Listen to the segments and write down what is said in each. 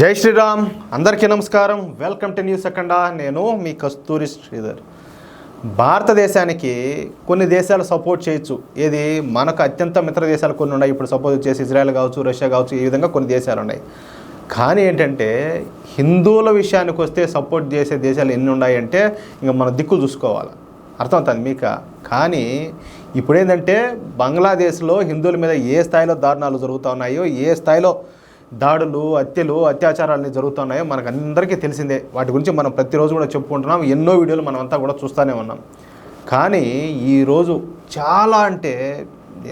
జై శ్రీరామ్. అందరికీ నమస్కారం. వెల్కమ్ టు న్యూస్ అఖండ. నేను మీ కస్తూరి శ్రీధర్. భారతదేశానికి కొన్ని దేశాలు సపోర్ట్ చేయొచ్చు. ఏది మనకు అత్యంత మిత్ర దేశాలు కొన్ని ఉన్నాయి. ఇప్పుడు సపోజ్ వచ్చేసి ఇజ్రాయెల్ కావచ్చు, రష్యా కావచ్చు, ఈ విధంగా కొన్ని దేశాలు ఉన్నాయి. కానీ ఏంటంటే హిందువుల విషయానికి వస్తే సపోర్ట్ చేసే దేశాలు ఎన్ని ఉన్నాయంటే ఇంకా మన దిక్కు చూసుకోవాలి. అర్థమవుతుంది మీకు. కానీ ఇప్పుడు ఏంటంటే బంగ్లాదేశ్లో హిందువుల మీద ఏ స్థాయిలో దారుణాలు జరుగుతూ ఉన్నాయో, ఏ స్థాయిలో దాడులు, హత్యలు, అత్యాచారాలు జరుగుతున్నాయో మనకు అందరికీ తెలిసిందే. వాటి గురించి మనం ప్రతిరోజు కూడా చెప్పుకుంటున్నాం. ఎన్నో వీడియోలు మనం అంతా కూడా చూస్తూనే ఉన్నాం. కానీ ఈరోజు చాలా అంటే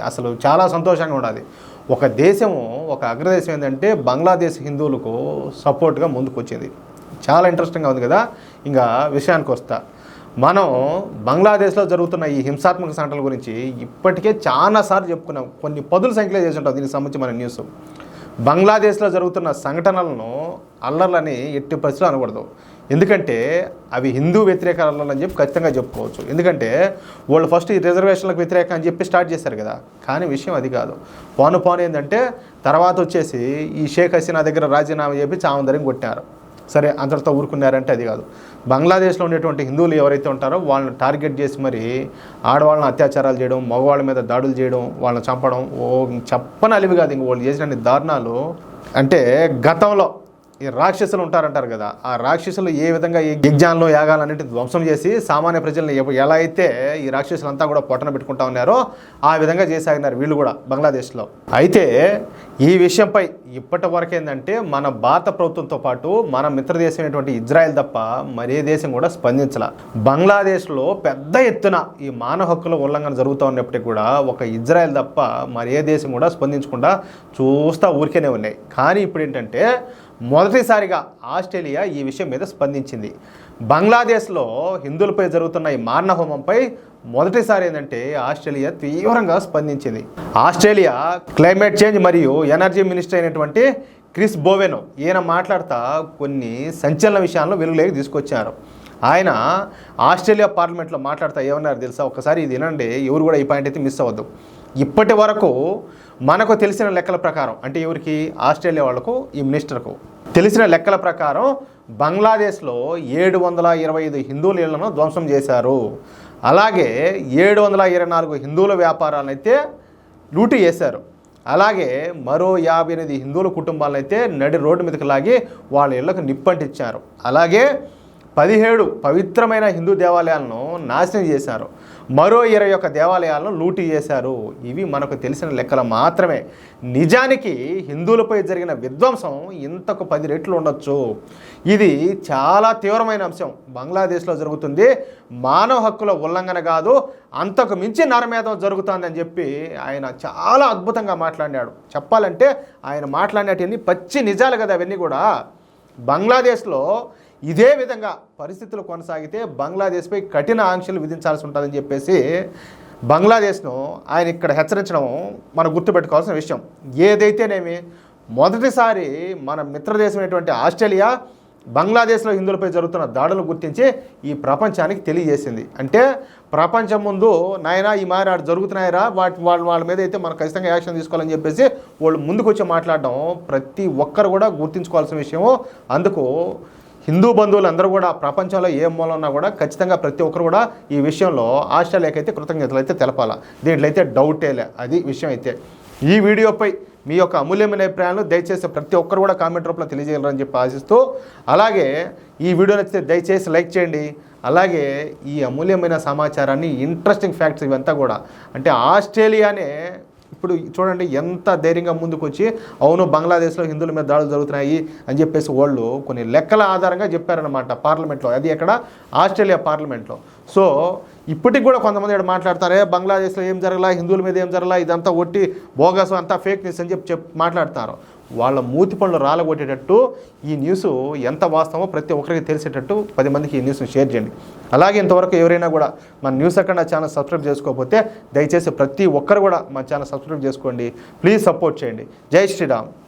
అసలు చాలా సంతోషంగా ఉన్నది. ఒక దేశము, ఒక అగ్రదేశం ఏంటంటే బంగ్లాదేశ్ హిందువులకు సపోర్ట్గా ముందుకు వచ్చింది. చాలా ఇంట్రెస్టింగ్గా ఉంది కదా. ఇంకా విషయానికి వస్తా, మనం బంగ్లాదేశ్లో జరుగుతున్న ఈ హింసాత్మక సంఘటనల గురించి ఇప్పటికే చాలాసార్లు చెప్పుకున్నాం. కొన్ని పదుల సంఖ్యలో చేసి ఉంటాం దీనికి సంబంధించి మన న్యూస్. బంగ్లాదేశ్లో జరుగుతున్న సంఘటనలను అల్లర్లని ఎట్టి పరిస్థితులు అనకూడదు. ఎందుకంటే అవి హిందూ వ్యతిరేక అల్లర్లు అని చెప్పి ఖచ్చితంగా చెప్పుకోవచ్చు. ఎందుకంటే వాళ్ళు ఫస్ట్ ఈ రిజర్వేషన్లకు వ్యతిరేకం అని చెప్పి స్టార్ట్ చేశారు కదా. కానీ విషయం అది కాదు. పోను ఏంటంటే తర్వాత వచ్చేసి ఈ షేక్ హసీనా దగ్గర రాజీనామా చెప్పి చావందరిని కొట్టారు. సరే, అంతటితో ఊరుకున్నారంటే అది కాదు. బంగ్లాదేశ్లో ఉండేటువంటి హిందువులు ఎవరైతే ఉంటారో వాళ్ళని టార్గెట్ చేసి మరి ఆడవాళ్ళని అత్యాచారాలు చేయడం, మగవాళ్ళ మీద దాడులు చేయడం, వాళ్ళని చంపడం, చెప్పనలివి కాదు. ఇంక వాళ్ళు చేసిన దారుణాలు అంటే గతంలో ఈ రాక్షసులు ఉంటారంటారు కదా, ఆ రాక్షసులు ఏ విధంగా ఈ యజ్ఞాలను, యాగాలన్నింటిని ధ్వంసం చేసి సామాన్య ప్రజలను ఎలా అయితే ఈ రాక్షసులంతా కూడా పొట్టన పెట్టుకుంటా ఉన్నారో ఆ విధంగా చేసాగినారు వీళ్ళు కూడా బంగ్లాదేశ్లో. అయితే ఈ విషయంపై ఇప్పటి వరకు ఏంటంటే మన భారత ప్రభుత్వంతో పాటు మన మిత్రదేశం అయినటువంటి ఇజ్రాయెల్ తప్ప మరే దేశం కూడా స్పందించాల. బంగ్లాదేశ్లో పెద్ద ఎత్తున ఈ మానవ హక్కుల ఉల్లంఘన జరుగుతూ ఉన్నప్పటికీ కూడా ఒక ఇజ్రాయెల్ తప్ప మరే దేశం కూడా స్పందించకుండా చూస్తూ ఊరికేనే ఉన్నాయి. కానీ ఇప్పుడు ఏంటంటే మొదటిసారిగా ఆస్ట్రేలియా ఈ విషయం మీద స్పందించింది. బంగ్లాదేశ్లో హిందువులపై జరుగుతున్న ఈ మారణహోమంపై మొదటిసారి ఏంటంటే ఆస్ట్రేలియా తీవ్రంగా స్పందించింది. ఆస్ట్రేలియా క్లైమేట్ చేంజ్ మరియు ఎనర్జీ మినిస్టర్ అయినటువంటి క్రిస్ బోవెన్ ఈయన మాట్లాడుతూ కొన్ని సంచలన విషయాలను వెలుగులోకి తీసుకొచ్చారు. ఆయన ఆస్ట్రేలియా పార్లమెంట్లో మాట్లాడుతూ ఏమన్నారు తెలుసా? ఒకసారి ఇది వినండి, ఎవరు కూడా ఈ పాయింట్ అయితే మిస్ అవ్వద్దు. ఇప్పటి వరకు మనకు తెలిసిన లెక్కల ప్రకారం, అంటే ఎవరికి, ఆస్ట్రేలియా వాళ్లకు, ఈ మినిస్టర్కు తెలిసిన లెక్కల ప్రకారం బంగ్లాదేశ్లో 725 హిందువుల ఇళ్లను ధ్వంసం చేశారు. అలాగే 724 హిందువుల వ్యాపారాలను అయితే లూటీ చేశారు. అలాగే మరో 58 హిందువుల కుటుంబాలను అయితే నడి రోడ్డు మీదకి లాగి వాళ్ళ ఇళ్లకు నిప్పంటించారు. అలాగే 17 పవిత్రమైన హిందూ దేవాలయాలను నాశనం చేశారు. మరో 21 దేవాలయాలను లూటీ చేశారు. ఇవి మనకు తెలిసిన లెక్కలు మాత్రమే. నిజానికి హిందువులపై జరిగిన విధ్వంసం ఇంతకు 10 రెట్లు ఉండొచ్చు. ఇది చాలా తీవ్రమైన అంశం. బంగ్లాదేశ్లో జరుగుతుంది మానవ హక్కుల ఉల్లంఘన కాదు, అంతకు మించి నరమేధం జరుగుతుందని చెప్పి ఆయన చాలా అద్భుతంగా మాట్లాడాడు. చెప్పాలంటే ఆయన మాట్లాడినవన్నీ పచ్చి నిజాలు కదా అవన్నీ కూడా. బంగ్లాదేశ్లో ఇదే విధంగా పరిస్థితులు కొనసాగితే బంగ్లాదేశ్పై కఠిన ఆంక్షలు విధించాల్సి ఉంటుందని చెప్పేసి బంగ్లాదేశ్ను ఆయన ఇక్కడ హెచ్చరించడం మనం గుర్తుపెట్టుకోవాల్సిన విషయం. ఏదైతేనేమి మొదటిసారి మన మిత్రదేశమైనటువంటి ఆస్ట్రేలియా బంగ్లాదేశ్లో హిందువులపై జరుగుతున్న దాడులను గుర్తించి ఈ ప్రపంచానికి తెలియజేసింది. అంటే ప్రపంచం ముందు నాయన ఈ మారి ఆడు జరుగుతున్నాయరా, వాళ్ళ మీద అయితే మనం ఖచ్చితంగా యాక్షన్ తీసుకోవాలని చెప్పేసి వాళ్ళు ముందుకు వచ్చి మాట్లాడడం ప్రతి ఒక్కరు కూడా గుర్తుంచుకోవాల్సిన విషయము. అందుకు హిందూ బంధువులు అందరూ కూడా ప్రపంచంలో ఏ మూల ఉన్నా కూడా ఖచ్చితంగా ప్రతి ఒక్కరు కూడా ఈ విషయంలో ఆస్ట్రేలియాకి అయితే కృతజ్ఞతలు అయితే తెలపాలా. దీంట్లో అయితే డౌటేలే, అది విషయం అయితే. ఈ వీడియోపై మీ యొక్క అమూల్యమైన అభిప్రాయాలు దయచేసి ప్రతి ఒక్కరు కూడా కామెంట్ రూపంలో తెలియజేయాలని చెప్పి ఆశిస్తూ, అలాగే ఈ వీడియో నచ్చితే దయచేసి లైక్ చేయండి. అలాగే ఈ అమూల్యమైన సమాచారాన్ని, ఇంట్రెస్టింగ్ ఫ్యాక్ట్స్ ఇవంతా కూడా, అంటే ఆస్ట్రేలియానే ఇప్పుడు చూడండి ఎంత ధైర్యంగా ముందుకు వచ్చి అవును బంగ్లాదేశ్లో హిందువుల మీద దాడులు జరుగుతున్నాయి అని చెప్పేసి వాళ్ళు కొన్ని లెక్కల ఆధారంగా చెప్పారనమాట పార్లమెంట్లో. అది ఎక్కడ, ఆస్ట్రేలియా పార్లమెంట్లో. సో ఇప్పటికి కూడా కొంతమంది ఇక్కడ మాట్లాడతారే బంగ్లాదేశ్లో ఏం జరగలా, హిందువుల మీద ఏం జరగలా, ఇదంతా ఒట్టి బోగస్, అంతా ఫేక్ న్యూస్ అని చెప్పి మాట్లాడతారు. వాళ్ళ మూతి పనులు రాలగొట్టేటట్టు ఈ న్యూస్ ఎంత వాస్తవమో ప్రతి ఒక్కరికి తెలిసేటట్టు 10 మందికి ఈ న్యూస్ని షేర్ చేయండి. అలాగే ఇంతవరకు ఎవరైనా కూడా మన న్యూస్ అఖండ ఛానల్ సబ్స్క్రైబ్ చేసుకోకపోతే దయచేసి ప్రతి ఒక్కరు కూడా మన ఛానల్ సబ్స్క్రైబ్ చేసుకోండి. ప్లీజ్ సపోర్ట్ చేయండి. జై శ్రీరామ్.